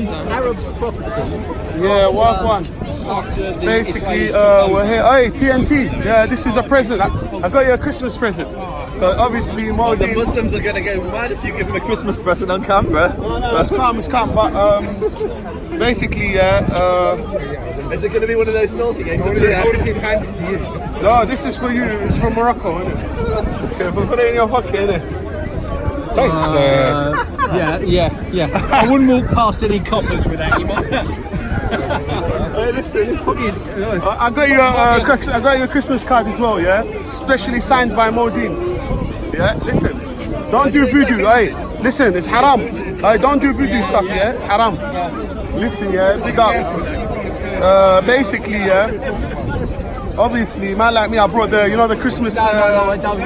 Arab property. Yeah, walk one. Basically, we're here. Hey, TNT. Yeah, this is a present. I got you a Christmas present. Obviously, more The Muslims are gonna go mad if you give them a Christmas present on camera. No, it's calm, it's calm. But basically, Is it gonna be one of those naughty games? What is it handed to you? no, this is for you. It's from Morocco, isn't it? Okay, but put it in your pocket, innit? Thanks. Yeah. I wouldn't walk past any coppers without you. Hey, listen. I got you a Christmas card as well, yeah? Specially signed by Deen. Yeah, listen. Don't do voodoo, hey. Listen, it's haram. Hey, don't do voodoo stuff, yeah? Haram. Listen, yeah, big up. Basically, yeah. Obviously, man like me, I brought the Christmas. No, I don't.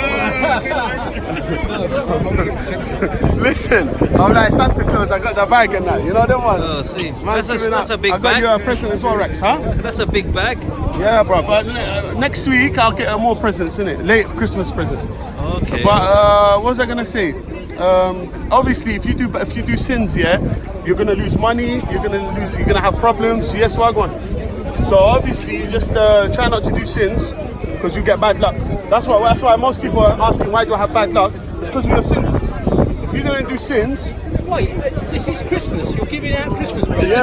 Listen, I'm like Santa Claus. I got the bag and that. You know that one? Oh, see, Man's that's a big I got bag. you a present as well, Rex, huh? That's a big bag. Yeah, bro. But next week I'll get more presents, innit? Late Christmas present. Okay. But what was I gonna say? Obviously, if you do sins, yeah, you're gonna lose money. You're gonna have problems. Yes, wagwan. So obviously, you just try not to do sins because you get bad luck. That's why most people are asking why do I have bad luck? It's because of your sins. If you don't do sins. Wait, this is Christmas. You're giving out Christmas presents.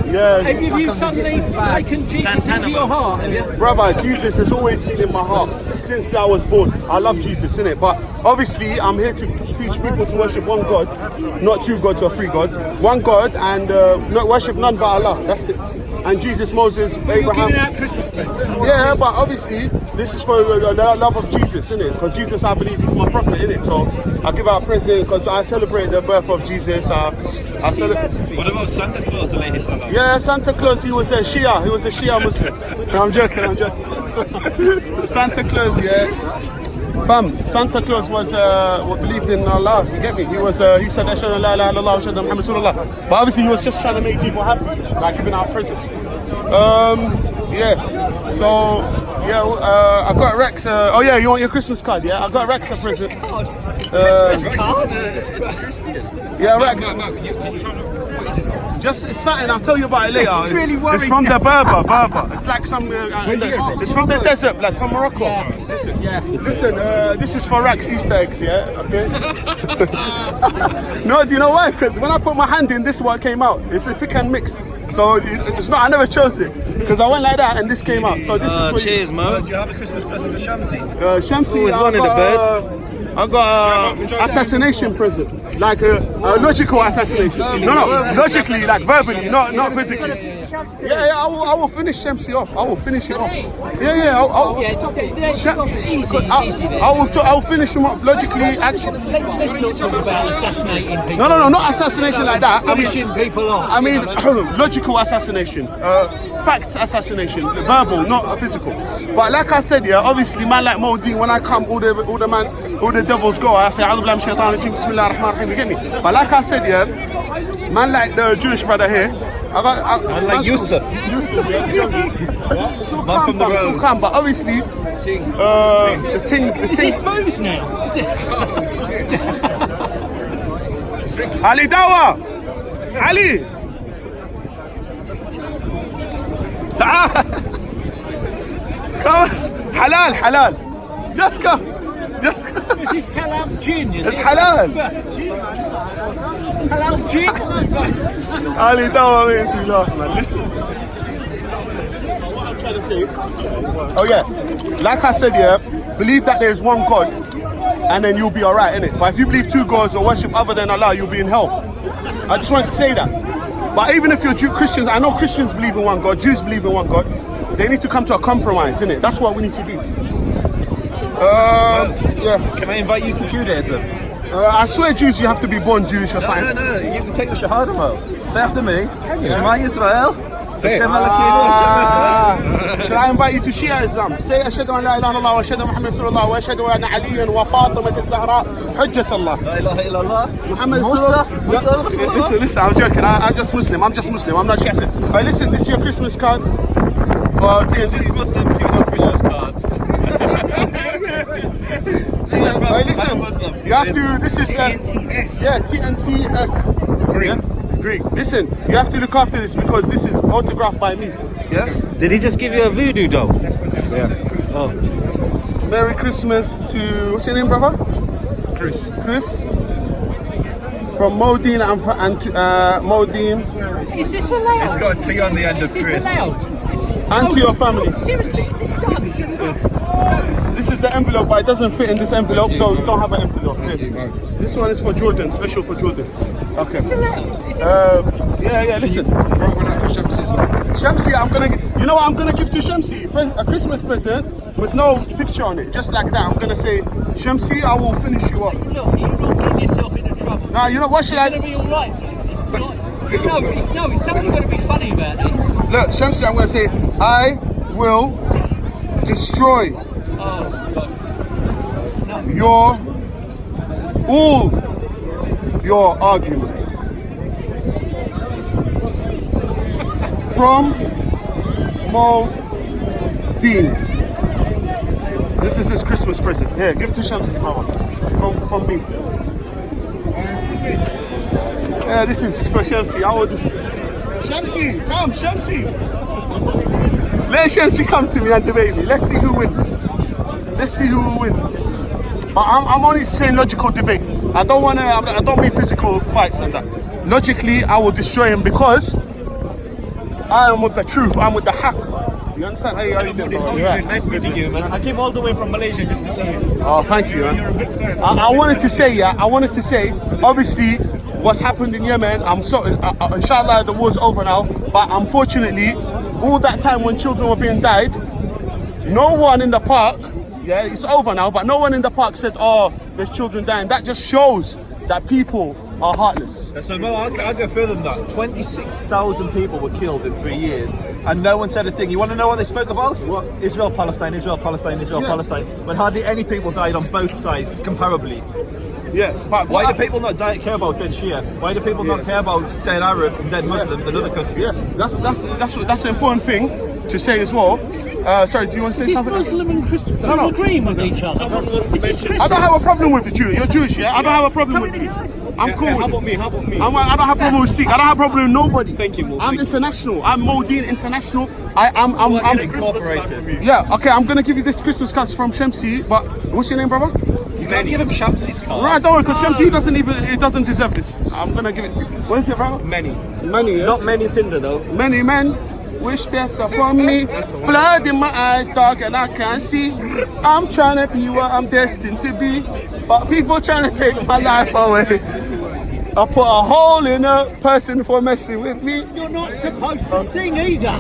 Yeah. Have you suddenly taken Jesus into your heart? Have you? Brother, Jesus has always been in my heart since I was born. I love Jesus, innit? But obviously, I'm here to teach people to worship one God, not two gods or three gods. One God and not worship none but Allah. That's it. And Jesus, Moses, Abraham. You're giving out Christmas presents. Yeah, but obviously, this is for the love of Jesus, innit? Because Jesus, I believe, is my prophet, innit? So I give out a present because I celebrate the birth of Jesus. I celebrate. What about Santa Claus, alayhi salam? Yeah, Santa Claus, he was a Shia. He was a Shia Muslim. No, I'm joking. Santa Claus, yeah. Fam, Santa Claus was believed in Allah. You get me? He said, "Ashhadu an la ilaha illallah wa ashhadu anna Muhammadan Rasulullah." But obviously, he was just trying to make people happy by giving out presents. Yeah. So, yeah, I got Rex. Oh yeah, you want your Christmas card? Yeah, I got Rex a present. Christmas card? Yeah, Rex. Just it's something. I'll tell you about it later. It's really worrying. It's from the Berber. It's like some. It's from the desert, like from Morocco. Yeah. Listen. This is for Rex Easter eggs. Yeah. Okay. No, do you know why? Because when I put my hand in, this is what came out. It's a pick and mix. So it's not. I never chose it because I went like that and this came out. So this is for cheers, Mo. Do you have a Christmas present for Shamsi? Shamsi, I got assassination present, like a logical assassination. No, logically, like verbally, not physically. Yeah, I will finish Shamsi off. I will finish it off. Yeah. I will finish him off logically. Actually, Let's not talk about assassinating people. no, not assassination like that. Finishing people off. I mean, logical assassination, fact assassination, verbal, not physical. But like I said, yeah, obviously, man like Deen, when I come, all the devils go. I say, "A'udhu billahi minash shaitanir rajim, bismillahir rahmanir rahim." You get me? But like I said, yeah, man like the Jewish brother here. I like Yusuf. Yeah, it's all Man calm, from the fam, it's all roads. calm. But obviously, the ting. Is this booze now? Ali Dawa! Ali! Come on! Halal! Just come! Is this halal gin? It's halal! Halal gin? Ali Dawa makes me laugh, man. Listen. What I'm trying to say. Oh, yeah. Like I said, yeah, believe that there's one God and then you'll be alright, innit? But if you believe two gods or worship other than Allah, you'll be in hell. I just wanted to say that. But even if you're Christians, I know Christians believe in one God, Jews believe in one God. They need to come to a compromise, innit? That's what we need to do. Yeah. Can I invite you to Judaism? I swear, Jews, you have to be born Jewish or something. No, you can take the Shahada, Mo. Say after me. Shema Yisrael. Should I invite you to Shia Islam? Say أشهد أن لا إله إلا الله وأشهد أن محمد رسول الله وأشهد أن عليا وفاطمة الزهراء حجة الله. La ilaha illallah. Muhammad Musa. Listen, I'm joking. I'm just Muslim. I'm not Shia. Hey, listen, this is your Christmas card for TNT. Muslim giving out Christmas cards. Hey, listen, you have to. This is TNTS. Greek. Yeah? Greek. Listen, you have to look after this because this is autographed by me. Yeah? Did he just give you a voodoo doll? Yeah. Oh. Merry Christmas to, what's your name, brother? Chris. Chris. From Modine and Modine. Is this allowed? It's got a T on the end of Is this Chris. allowed? And to your family. Seriously, is this done? This is the envelope, but it doesn't fit in this envelope, so you don't have an envelope. Here. This one is for Jordan, special for Jordan. Okay. Yeah, listen. Shamsi, you know what I'm gonna give to Shamsi? A Christmas present with no picture on it, just like that. I'm gonna say, Shamsi, I will finish you off. Look, you're not getting yourself into trouble. Now, you know what should I? It's gonna be alright. It's not. It's something got to be funny about this. Look, Shamsi, I'm gonna say, I will destroy all your arguments. From Deen. This is his Christmas present. Here, give to Shamsi, brother. From me. Yeah, this is for Shamsi. I will just. Shamsi, come, Shamsi. Let Shamsi come to me and debate me. Let's see who wins. Let's see who will win. But I'm only saying logical debate. I don't mean physical fights and that. Logically, I will destroy him because I am with the truth. I'm with the hack. You understand? How you doing, bro? Right. Nice meeting you, man. I came all the way from Malaysia just to see you. Oh, thank you, man. I wanted to say, obviously, what's happened in Yemen, I'm so, inshallah, the war's over now, but unfortunately, all that time when children were being died, no one in the park, yeah, it's over now, but no one in the park said, oh, there's children dying. That just shows that people are heartless. So no, I'll go further than that. 26,000 people were killed in 3 years, and no one said a thing. You want to know what they spoke about? What? Israel, Palestine, Israel, Palestine, Israel, Palestine. When hardly any people died on both sides, comparably. Yeah, but why do people not care about dead Shia? Why do people not care about dead Arabs and dead Muslims in other countries? Yeah, that's an important thing to say as well. Sorry, do you want to say something? Muslim and Christian don't agree with each other. I don't have a problem with the Jews. You're Jewish, yeah? I don't have a problem with you. I'm cool with How about me? I don't have a problem with Sikh. I don't have a problem with nobody. Thank you, Mo. I'm international. I'm Modine International. I'm incorporated. Yeah, okay, I'm gonna give you this Christmas card from Shamsi, but what's your name, brother? You can't give him Shamsi's card. Right, don't worry, because Shamsi doesn't deserve this. I'm gonna give it to you. What is it, brother? Many, yeah? not many cinder though. Many men wish death upon me. Blood in my eyes, dark, and I can't see. I'm trying to be what I'm destined to be, but people trying to take my life away. I put a hole in a person for messing with me. You're not supposed to sing either.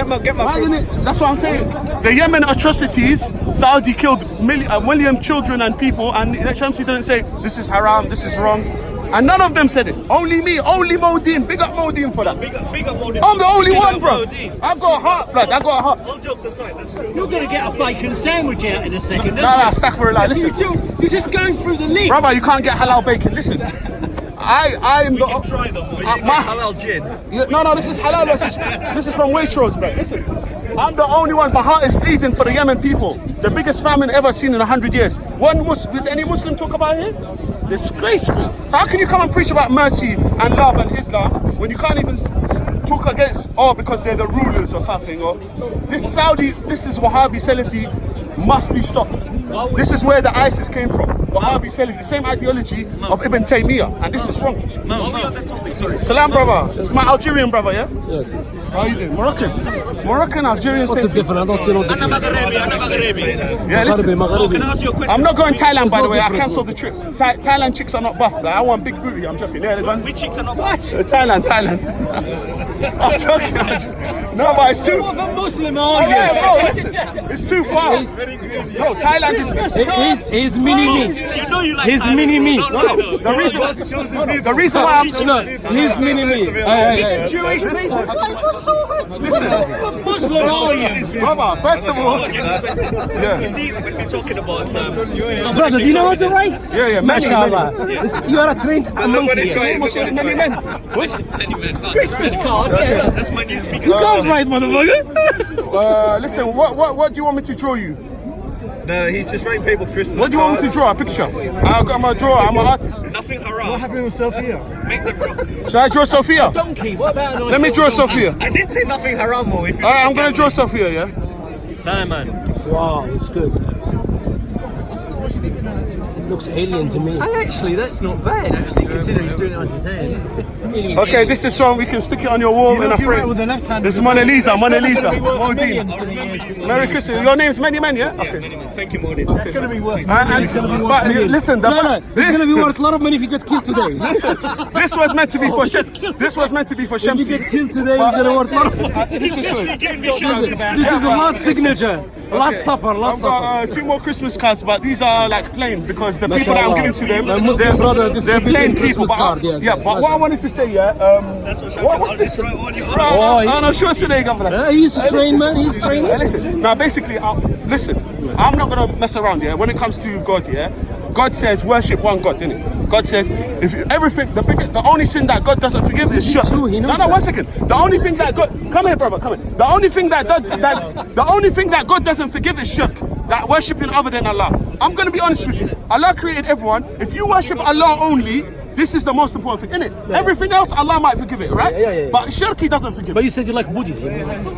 Get my. That's what I'm saying. The Yemen atrocities, Saudi killed a million children and people, and Shamsi didn't say this is haram, this is wrong. And none of them said it. Only me, only Modine. Big up Modine for that. Big up Modine. I'm the only one, bro. I've got a heart, blood. I've got a heart. All jokes aside, that's true. You're going to get a bacon sandwich out in a second. Nah, astaghfirullah. Listen. You're just going through the list. Brother, you can't get halal bacon. Listen. I am the. Try them. Halal gin. No, this is halal. This is from Waitrose, bro. Listen. I'm the only one. My heart is bleeding for the Yemen people. The biggest famine ever seen in 100 years. Did any Muslim talk about it? Disgraceful. How can you come and preach about mercy and love and Islam when you can't even talk against, because they're the rulers or something? Or this is Wahhabi Salafi must be stopped. This is where the ISIS came from. Wahhabi Salafi, the same ideology of Ibn Taymiyyah, and this is wrong. Salam, brother. It's my Algerian brother, yeah? Yes. How are you doing? Moroccan, Algerian. What's the difference? I don't see no difference. Yeah, listen. Magharibi. I'm not going Thailand, by the way. I cancelled the trip. Thailand chicks are not buff. Like, I want big booty. I'm joking. Yeah, they're going. Which chicks are not what? Thailand. I'm joking. No, but it's too. What of a Muslim are you? Yeah, bro, listen. It's too far. No, Thailand is. He's mini me. You know you like He's mini me. The reason why I'm. He's mini me. Jewish people. Listen. What Muslim are you? Brother, first of all. You see, when we're talking about. Brother, do you know how to write? Yeah, Mashallah. You are a trained monkey. Many men. Christmas card. That's my new speaker. You can't write, motherfucker. Listen, what do you want me to draw you? No, he's just writing people Christmas What do you want me to cards. draw? A picture? I've got my drawer. I'm an artist. Nothing haram. What happened with Sophia? Make the bro. Should I draw Sophia? Donkey, what about a nice Let me little draw donkey? Sophia. I did say nothing haram, Mo. If you Alright, I'm gonna draw Sophia, yeah? Simon. Wow, it's good. It looks alien to me. Actually, that's not bad, actually, considering he's doing it on his hand. Okay, this is one we can stick it on your wall in a frame. with the left hand. This is Mona Lisa. Mo Deen. Millions in a year. Merry Christmas. Your name's Many Men, yeah? Okay. Thank you, Modi. It's gonna be worth. But listen, No, it's gonna be worth a lot of money if you get killed today. this was meant to be for Shem. This was meant to be for If you Shamsi. get killed today, it's gonna worth a lot of money. This is good. This is the last signature, last supper, last I've supper. got 2 more Christmas cards, but these are like plain because the people that I'm giving to them, My Muslim brother they're distributing plain people. Christmas But card, yes. yeah, but what I wanted to say, what's this? Oh, No, Schwarzenegger. He's a trained man, he's trained. Listen, now basically, listen, I'm not gonna mess around, yeah. When it comes to God, yeah, God says worship one God, didn't it? God says if you, everything, the only sin that God doesn't forgive is shirk. true, he knows No, that. 1 second. The only thing that God, come here, brother, come here. The only thing that God doesn't forgive is shirk. That worshiping other than Allah. I'm gonna be honest with you. Allah created everyone. If you worship Allah only, this is the most important thing, innit? Everything else, Allah might forgive it, right? Yeah. But shirk, He doesn't forgive. But you said you like Buddhism.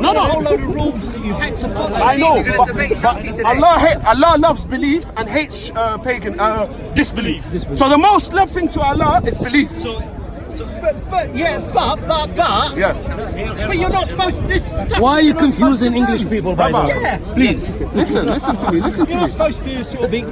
No. A whole load of rules that you had to follow. I know, but Allah loves belief and hates pagan disbelief. So the most loved thing to Allah is belief. But Yeah. but you're not supposed to. This stuff. Why are you you're not supposed confusing to English do. people by Brother, now? Please. Listen to me. Listen to You're me. not supposed to sort of eat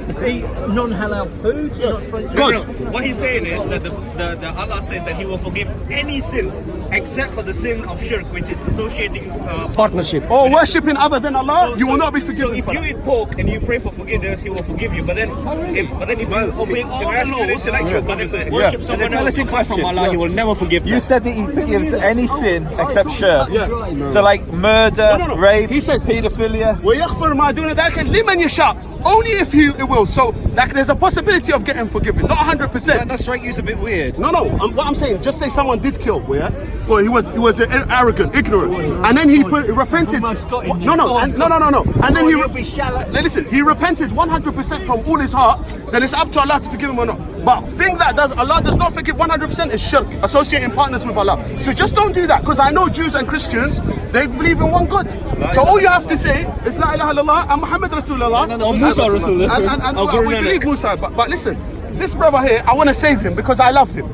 non-halal food. You're not supposed to. God. What he's saying is that the Allah says that He will forgive any sins except for the sin of shirk, which is associating Partnership. Or worshipping other than Allah, you will not be So forgiven. if for you that. eat pork and you pray for forgiveness, He will forgive you. But then, if you obey all Can I ask the you an laws, intellectual but then conversation? worship An someone else intelligent apart from question. Allah, He will never forgive You them. said that He forgives any sin except shirk. Yeah. So like murder, No. rape, He said paedophilia. وَيَغْفِرْ مَا دُونَ ذَلِكَ لِمَنْ يَشَاءُ. Only if He will. So like, there's a possibility of getting forgiven, not 100%. That strike you's a bit weird. No. What I'm saying, just say someone did kill, yeah. For he was arrogant, ignorant, and then he repented. Almost got him there. No. And then You'll be shallow. listen. He repented 100% from all his heart. Then it's up to Allah to forgive him or not. But thing that Allah does not forgive 100% is shirk, associating partners with Allah. So just don't do that, because I know Jews and Christians, they believe in one God. So all you have to say is La ilaha illallah and Muhammad Rasulullah. Or Musa Rasulullah. And Or we Guru Nanak. believe Musa. But listen, this brother here, I want to save him because I love him.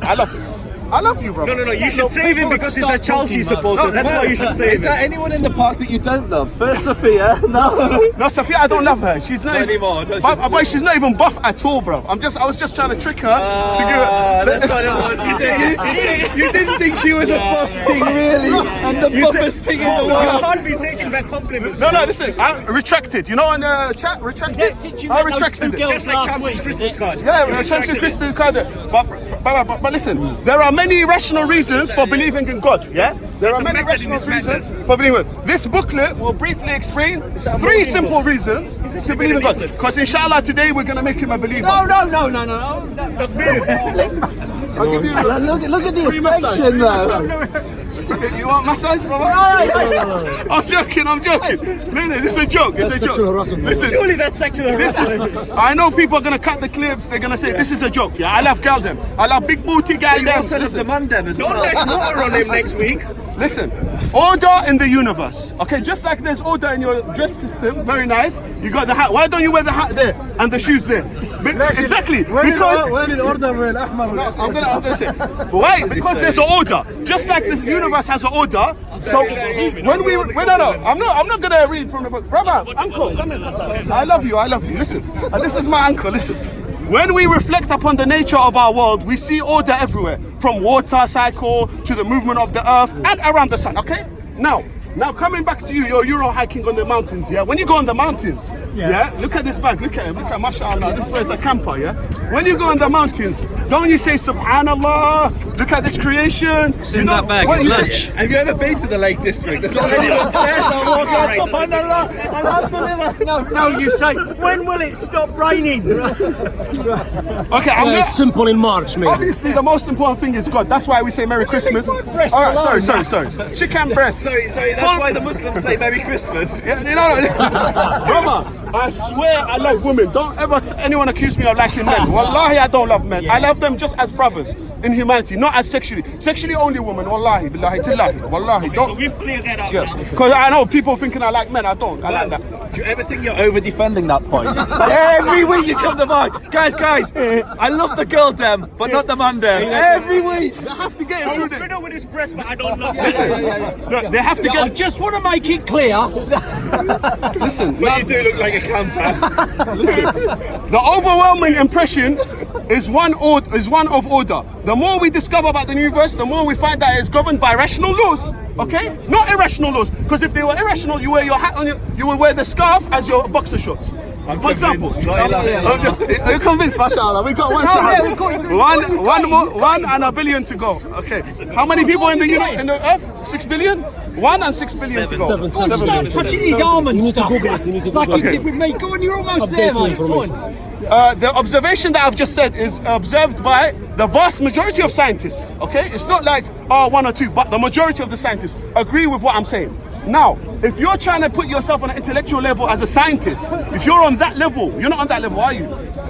I love you, brother. No. You should save him because he's a Chelsea supporter. That's why you should save Is there him. anyone in the park that you don't love? First Sophia, no. No, Sophia, I don't love her. She's not Not even, anymore, does but, but she's not even buff at all, bro. I was just trying to trick her to give her. That's what it was. You didn't think she was a buff thing, really? And the buffest thing in the You world. can't be taking back compliments. No, listen. I retracted. You know on the chat, retracted. That's it, you I met those retracted two it. girls Just like last Champ's week, Christmas is it? card. Yeah, Chelsea Christian card. But listen, there are many rational reasons for believing in God. Yeah, there are many method in rational this reasons madness. for believing. This booklet will briefly explain 3 simple reasons to believe in God. Because inshallah today we're gonna make him a believer. No. I'll give you. Look at the Free massage, affection, free though. You want massage, brother? I'm joking. No, this is a joke. It's a sexual joke. harassment. Listen, Surely that's sexual this harassment. is. I know people are gonna cut the clips. They're gonna say this is a joke. Yeah, I love girl them. I love big booty guy You them. also love the Listen, Mandem as Don't well. dash water on him next week. listen. Order in the universe. Okay, just like there's order in your dress system. Very nice. You got the hat. Why don't you wear the hat there and the shoes there? Exactly. Because. When in order, Ahmad. I'm gonna say why? Because there's an order. Just like the universe has an order. So when we I'm not gonna read from the book. Brother, uncle, come in. I love you. Listen, and this is my uncle. Listen. When we reflect upon the nature of our world, we see order everywhere, from water cycle to the movement of the earth and around the sun. Okay? Now coming back to you, you're Euro hiking on the mountains, yeah? When you go on the mountains, yeah, look at this bag, look at mashallah, this is a camper, yeah? When you go on the mountains, don't you say subhanallah, look at this creation. What's in that bag? When It's you lunch. just- Have you ever been to the Lake District? That's what anyone says. I'm walking out, subhanallah, alhamdulillah. No, you say, when will it stop raining? Okay, I'm It's gonna, simple in March, maybe. obviously the most important thing is God. That's why we say Merry Christmas. breast Alright, alone. sorry. Chicken breast. Sorry, that's That's why the Muslims say Merry Christmas. Yeah, you know, brother, I swear I love women. Don't ever anyone accuse me of liking men. Wallahi, I don't love men. I love them just as brothers in humanity, not as sexually. Sexually only women. Wallahi, billahi, tillahi. Wallahi, So don't. we've cleared that up Yeah, now. because I know people thinking I like men. I don't. I like that. Do you ever think you're over defending that point? Like, every week you come to mind, guys, I love the girl dem, but not the man dem. Every week. They have to get it I'm through the. fiddle with his breast, but I don't love Listen, look, they have to I get. just want to make it clear. Listen, You do look like a camper. the overwhelming impression is one of order. The more we discover about the universe, the more we find that it's governed by rational laws. Okay, not irrational laws. Because if they were irrational, you wear your hat on you would wear the scarf as your boxer shorts. For example, are you convinced, mashallah? We got one shot. One and a billion to go. Okay. How many people in the earth? 6 billion? 1 and 6 billion to go. Stop touching his arm and stuff. Like you did with me. Go on, you're almost there, mate. Go on. The observation that I've just said is observed by the vast majority of scientists. Okay, it's not like one or two, but the majority of the scientists agree with what I'm saying. Now, if you're trying to put yourself on an intellectual level as a scientist, if you're on that level, you're not on that level, are you?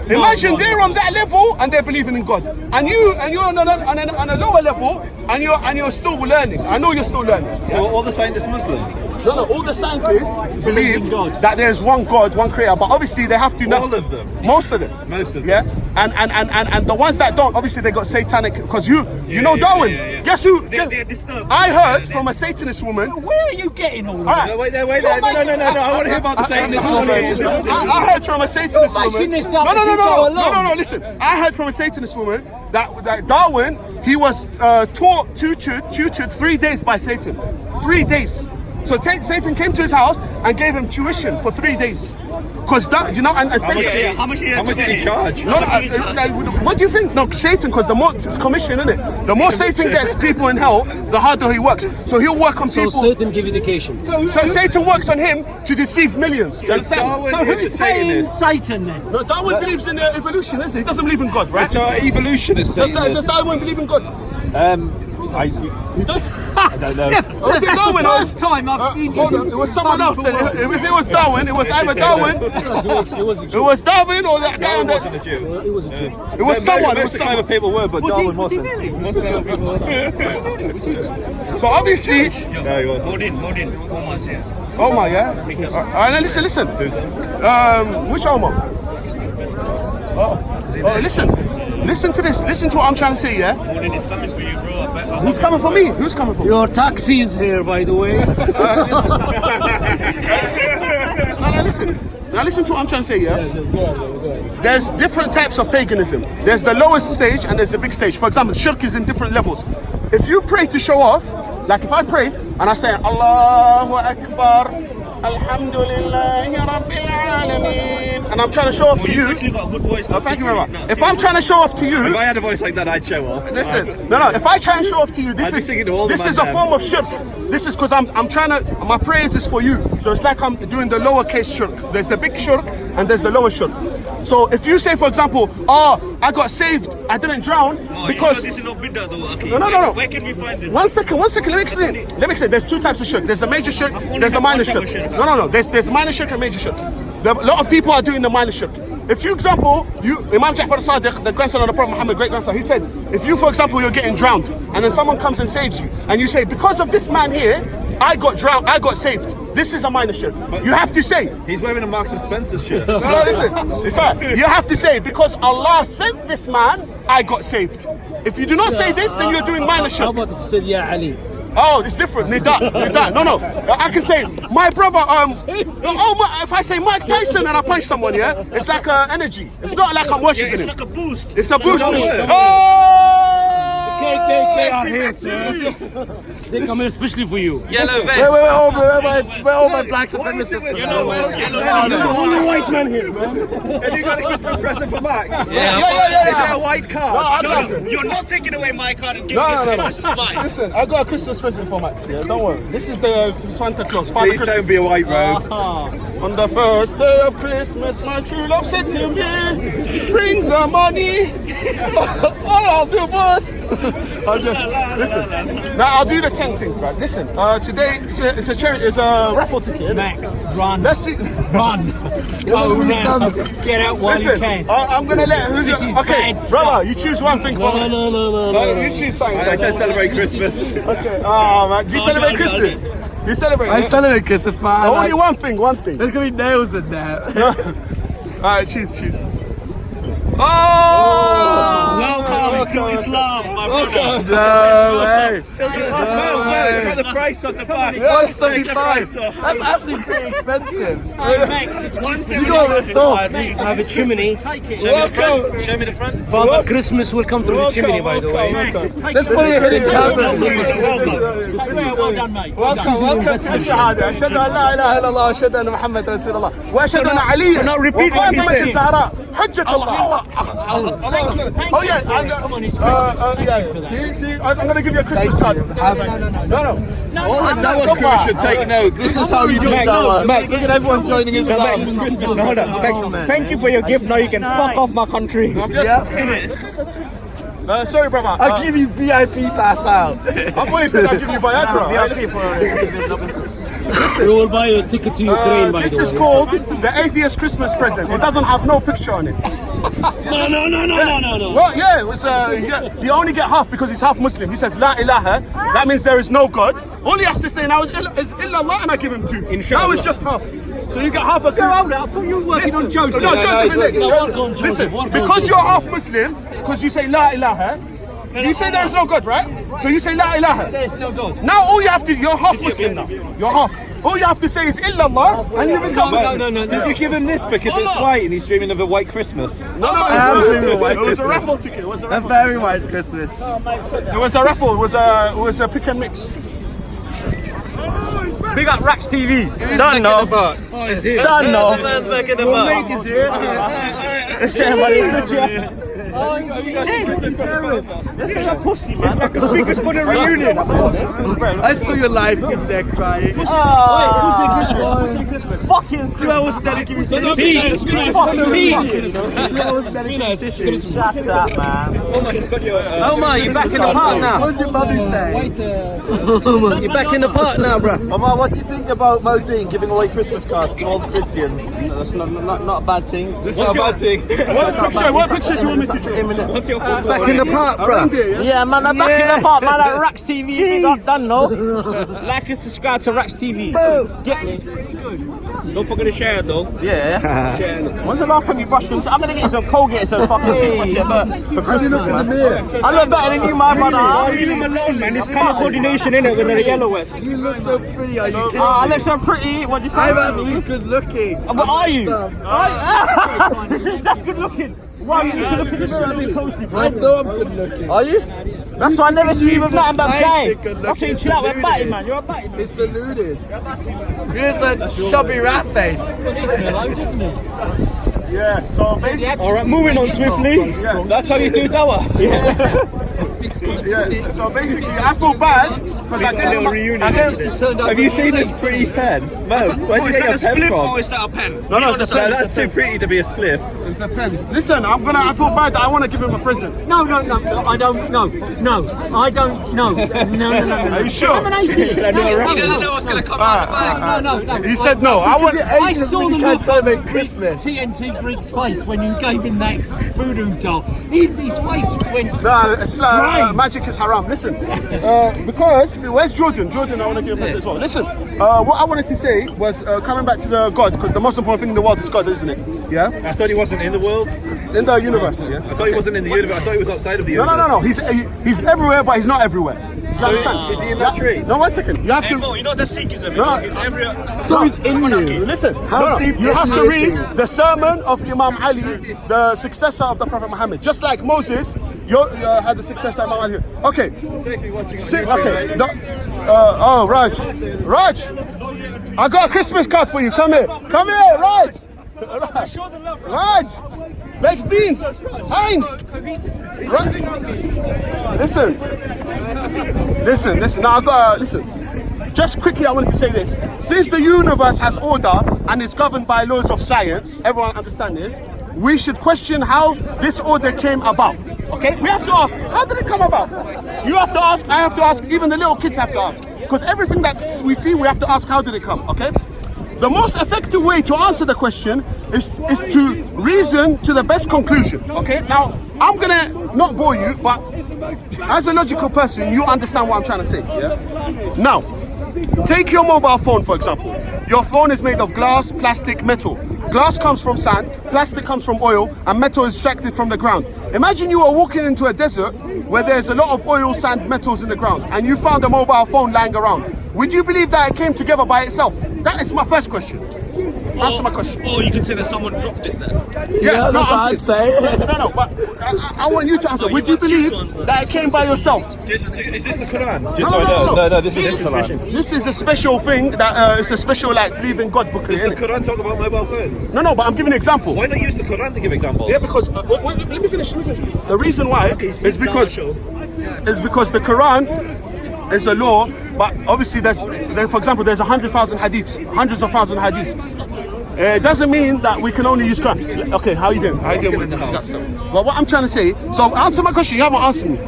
Imagine they're on that level and they're believing in God, and you're on a lower level and you're still learning. I know you're still learning. So are all the scientists Muslim? No, all the scientists believe that there's one God, one creator, but obviously they have to know. All of them? Most of them. Most of Yeah, them. and the ones that don't, obviously they got satanic, because you know Darwin. yeah. Guess who? They're disturbed. I heard from a Satanist woman. Where are you getting all of Alright. this? No, wait there. No, I want to hear about the Satanist woman. I heard from a Satanist You're woman. making this up as you go along. No, listen. I heard from a Satanist woman that Darwin, he was tutored 3 days by Satan. 3 days. So Satan came to his house and gave him tuition for 3 days. Because that, you know, and Satan. How much did he charge? No, what do you think? No, Satan, because the more it's commission, isn't it? The more Satan gets people in hell, the harder he works. So he'll work on people. So Satan give education. So Satan works on him to deceive millions. You understand? Darwin So is a who's paying Satanist. Satan then? No, Darwin believes in evolution, isn't he? He doesn't believe in God, right? So evolutionist Does Satanist. Darwin believe in God? He does? I don't know. Was it That's Darwin? the first time I've seen Hold on, it was someone else then. If it was Darwin, it was either Darwin, it was Darwin or that guy on Darwin wasn't the. a Jew. It was a Jew. It was someone. It was Most of the clever someone. people were, but Darwin wasn't. So obviously, No, he wasn't. Modin, Omar's here. Omar, yeah. Listen. Which Omar? Oh, listen to this. Listen to what I'm trying to say, yeah. Modin is coming for you, bro. Who's coming for me? Who's coming for me? Your taxi is here, by the way. Now listen to what I'm trying to say, yeah? There's different types of paganism. There's the lowest stage and there's the big stage. For example, shirk is in different levels. If you pray to show off, like if I pray and I say, Allahu Akbar, Alhamdulillahi Rabbil Alameen, and I'm trying to show off to you. You've got a good voice. No, thank you very much. If I'm trying to show off to If you, I had a voice like that, I'd show off. listen, no. If I try and show off to you, I'd be this singing to all the is a man form of shirk. This is because I'm trying to. My prayers is for you. So it's like I'm doing the lowercase shirk. There's the big shirk and there's the lower shirk. So if you say, for example, I got saved, I didn't drown because. This is not bid'ah though. Okay. No. Where can we find this? One second. Let me explain. There's two types of shirk. There's the major shirk. There's the minor shirk. No. There's minor shirk and major shirk. A lot of people are doing the minor shirk. If you, example, Imam Ja'far Sadiq, the grandson of the Prophet Muhammad, great grandson, he said, if you, for example, you're getting drowned, and then someone comes and saves you, and you say, because of this man here, I got drowned, I got saved. This is a minor shirk. You have to say. He's wearing a Marks and Spencer shirt. No, listen. It's right. You have to say, because Allah sent this man, I got saved. If you do not say this, then you're doing minor How shirk. about if you said, Ya Ali? Oh, it's different. Nida. No. I can say, my brother, if I say Mike Tyson and I punch someone, yeah, it's like energy. It's not like I'm worshipping It's him. like a boost. It's a boost. KKK are here, sir. They come here especially for you. Yellow vest. Where all my black supremacists? There's only white man here, man. Have you got a Christmas present for Max? Yeah. Is there a white card? You're not taking away my card and giving No. it to him. This is mine. Listen, I got a Christmas present for Max. Yeah, don't worry. This is the Santa Claus. Father Please don't be a white robe. On the first day of Christmas, my true love said to me, bring the money, or I'll divorce. Listen, now I'll do the 10 things, man. Listen, today it's a raffle ticket. Isn't it? Max, run. Let's see. Run. Go now. Get out while you can. I'm gonna let who. This is Okay, bad brother, you choose one thing for me. No. You choose something. I don't celebrate Christmas. Okay. Oh man, do you celebrate Christmas? You celebrate? I celebrate Christmas, but I Only like, one thing. there's gonna be nails in there. Alright, choose. Oh! Welcome to Islam, my brother. No way. It's got the price on the back. 175. That's actually pretty expensive. Max, it's You got ripped off. I have a chimney. Welcome. Show me the front. Father Christmas will come through the chimney, by the way. Max, take Let's put it in camera. well done, mate. Welcome. الشهادة أشهد أن لا إله إلا الله وأشهد أن محمد رسول الله وأشهد أن عليا وفاطمة الزهراء حجة الله. Oh yeah, Come on, it's See, I'm gonna give you a Christmas card. No. All the Dawa crew should take note. This is how you do Dawa. Max, look at everyone joining his class. Hold on. Thank you for your gift. Now you can fuck off my country. Yeah. Sorry, brother. I'll give you VIP pass out. I thought you said I'll give you Viagra. We will buy you a ticket to Ukraine, by This the is way. called the atheist Christmas present. It doesn't have no picture on it. No. Well, yeah, it was, you only get half because he's half Muslim. He says La ilaha. That means there is no God. All he has to say now is illallah, and I give him two. Now it's just half. So you get half a. Hold it. I thought you were working on Joseph. No, Joseph is next. No, one gone, Joseph. Listen, One gone, because Joseph. you're half Muslim, because you say La ilaha, you say there is no God, right? So you say La ilaha. There's no God. Now all you have to, you're half Muslim now. You're half. All you have to say is illallah, and you become Muslim. No. Did you give him this because it's white and he's dreaming of a white Christmas? No, I'm dreaming of a white it was a Christmas. raffle ticket. It was a A raffle. very white Christmas. It was a raffle. It was a pick and mix. Big up Rax TV. Done now. Done now. Back in the back. Speakers for the reunion. I saw you live in there crying. Fuck you. 2 hours dedicated to this. 2 hours dedicated to this. Shut up, man. Omar, you're back in the park now. What did your mummy say? You're back in the park now, bro. Omar, what do you think about Mo Deen giving away Christmas cards to all the Christians? That's not a bad thing. This is a bad thing. What picture do you want me to draw? What's your back in the park, bro? Yeah, man, I'm back in the park, man. At Rax TV, big up, done, no? Like and subscribe to Rax TV. Get me. Don't forget to share it, though. Yeah. When's the last time you brushed your teeth? I'm gonna get you some Colgate so fucking teeth for How do you Christmas, look in the man. mirror? I look better than you, my brother. Leave him alone, man. There's colour coordination in it with the yellow vest. You look so pretty, are you kidding I me? look so pretty. What do you I'm fancy me? actually good looking. What are you? Handsome. You think that's good looking? Why are you need to look at this really closely, bro? I know I'm good looking. Are you? That's why I never see you with nothing but Nice, game. big good That's why you looking. chill out with Deluded. batty, man. You're a batty, man. It's deluded. Here's a chubby rat face. Yeah, so basically. Alright, moving on swiftly. That's how you do Dawa. Yeah, so basically, I feel bad because I gave Have you seen this pretty pen? Mo, where'd you get your pen from? is that a pen? No, it's a pen. That's too pretty to be a spliff. It's a pen. Listen, I feel bad that I want to give him a present. No, I don't. No, I don't. No. Are you sure? I'm an atheist. You don't know what's gonna come out of the bag. No. He said no. I want. I saw the You can't look celebrate on Christmas. TNT Greek's face when you gave him that voodoo doll. His face went. No, it's magic is haram. Listen, because where's Jordan? Jordan, I want to give him a present as well. Listen, what I wanted to say was coming back to the God, because the most important thing in the world is God, isn't it? Yeah, I thought he wasn't in the world. in the universe. Yeah. I thought he wasn't in the universe. I thought he was outside of the No. universe. He's everywhere, but he's not everywhere. You understand? Is he in that tree? No, 1 second. You have to. You know the Sikhism. No. It's every. So he's in you. Listen, How deep you is have he to read listening? the sermon of Imam Ali, the successor of the Prophet Muhammad. Just like Moses, you had the successor of Imam Ali. Okay. Oh, Raj. I got a Christmas card for you. Come here, Raj. Raj. Baked beans. Heinz. Listen. Now I got listen. Just quickly, I wanted to say this. Since the universe has order and is governed by laws of science, everyone understand this, we should question how this order came about. Okay, we have to ask, how did it come about? You have to ask, I have to ask, even the little kids have to ask. Because everything that we see, we have to ask, how did it come, okay? The most effective way to answer the question is to reason to the best conclusion, okay? Now, I'm gonna not bore you, but as a logical person, you understand what I'm trying to say, yeah? Now, take your mobile phone, for example. Your phone is made of glass, plastic, metal. Glass comes from sand, plastic comes from oil, and metal is extracted from the ground. Imagine you are walking into a desert where there's a lot of oil, sand, metals in the ground, and you found a mobile phone lying around. Would you believe that it came together by itself? That is my first question. Answer my question. Or you can say that someone dropped it then. Yeah, that's what I'd say. No, but I want you to answer. Would you believe that it came by yourself? Is this the Quran? No, this is the Quran. This is a special thing that it's a special, like, believe in God booklet. Does the Quran talk about mobile phones? No, but I'm giving an example. Why not use the Quran to give examples? Yeah, because let me finish. The reason why is because the Quran is a law, but obviously for example, there's 100,000 hadiths, hundreds of thousands of hadiths. It doesn't mean that we can only use Quran. Okay, how you doing? Well, what I'm trying to say, so answer my question. You haven't answered me.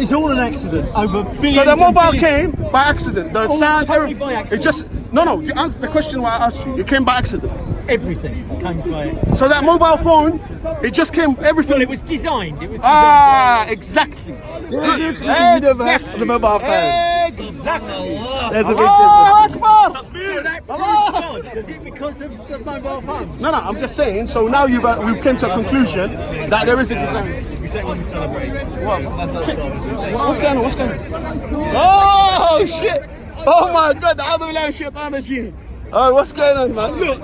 It's all an accident. Over billions. So the mobile and billions. came by accident. The sound, totally by accident. It just no. You answered the question what I asked you. It came by accident. Everything came by accident. So that mobile phone, it just came. Everything. Well, it was designed. Exactly. The mobile phone. Exactly. There's a big Oh, difference. Akbar! Is it because of the mobile phone? No, I'm just saying. So now we've come to a conclusion that there is a design. We say when we celebrate. What's going on? Oh shit! Oh my God! Oh, what's going on, man? Look,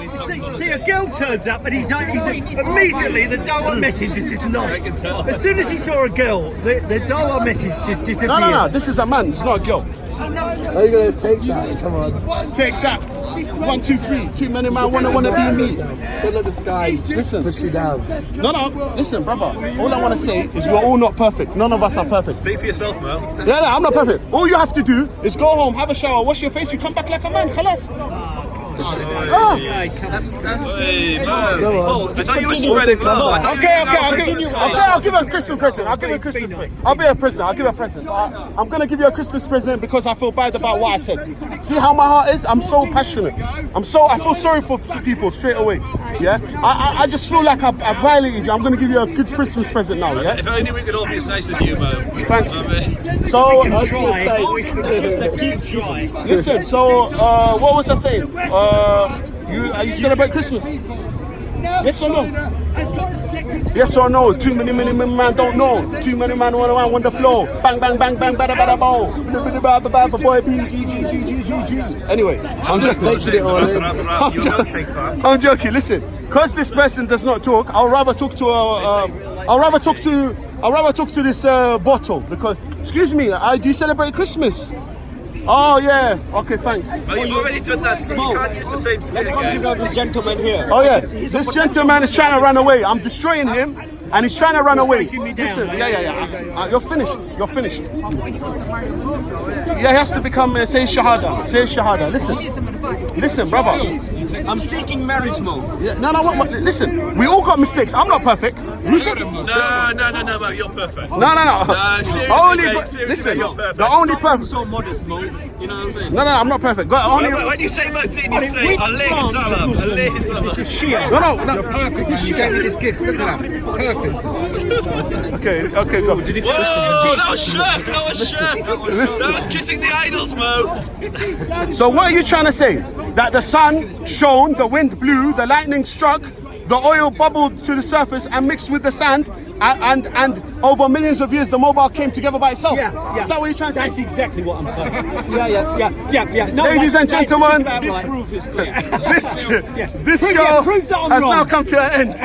see, a girl turns up and he's immediately the dial-up message is just lost. As soon as he saw a girl, the dial-up message just disappeared. No. This is a man. It's not a girl. How are you going to take that? Come on. Take that. 1, 2, 3. Too many man wanna be me. Don't let the sky push you down. No. Listen, brother. All I want to say is we're all not perfect. None of us are perfect. Speak for yourself, Mo. Yeah, I'm not perfect. All you have to do is go home, have a shower, wash your face, you come back like a man. Khalas. Hey, Mo. I thought you were spreading love. Okay, I'll give her a Christmas present. I'll give her a Christmas present. I'll give her a present. I'm gonna give you a Christmas present because I feel bad about what I said. See how my heart is? I'm so passionate. I feel sorry for people straight away. Yeah? I just feel like I violated you. I'm gonna give you a good Christmas present now, yeah? If only we could all be as nice as you, Mo. Thank you. So, listen, so what was I saying? You celebrate Christmas? Yes or no? Yes or no? Too many man don't know. Too many man run around on the floor. Bang, bada, bada, bow. Boy, B, G. Anyway, I'm just taking it all in. I'm joking. Listen, because this person does not talk, I'll rather talk to this bottle because. Excuse me, do you celebrate Christmas? Oh yeah. Okay, thanks. Well, you've already done that. You can't use the same skin again. This gentleman here. Oh yeah, this gentleman is trying to run away. I'm destroying him, and he's trying to run away. Listen, yeah. You're finished. Yeah, he has to become say shahada. Listen, brother. I'm seeking marriage, Mo. Yeah, no. Listen, we all got mistakes. I'm not perfect. You said No, Mo, you're perfect. no. Listen, the only perfect. So modest, Mo. You know what I'm saying? No, I'm not perfect. When you say Mo, Deen, you say alayhi salam. No. You're perfect. You gave me this gift. Look at that. Perfect. Okay, go. Whoa, that was shirk. That was kissing the idols, Mo. So what are you trying to say? That the sun shone, the wind blew, the lightning struck, the oil bubbled to the surface and mixed with the sand, and over millions of years the mobile came together by itself. Yeah. Is that what you're trying to say? That's exactly what I'm saying. Yeah. No, Ladies and gentlemen, this proof is clear. this show has now come to an end.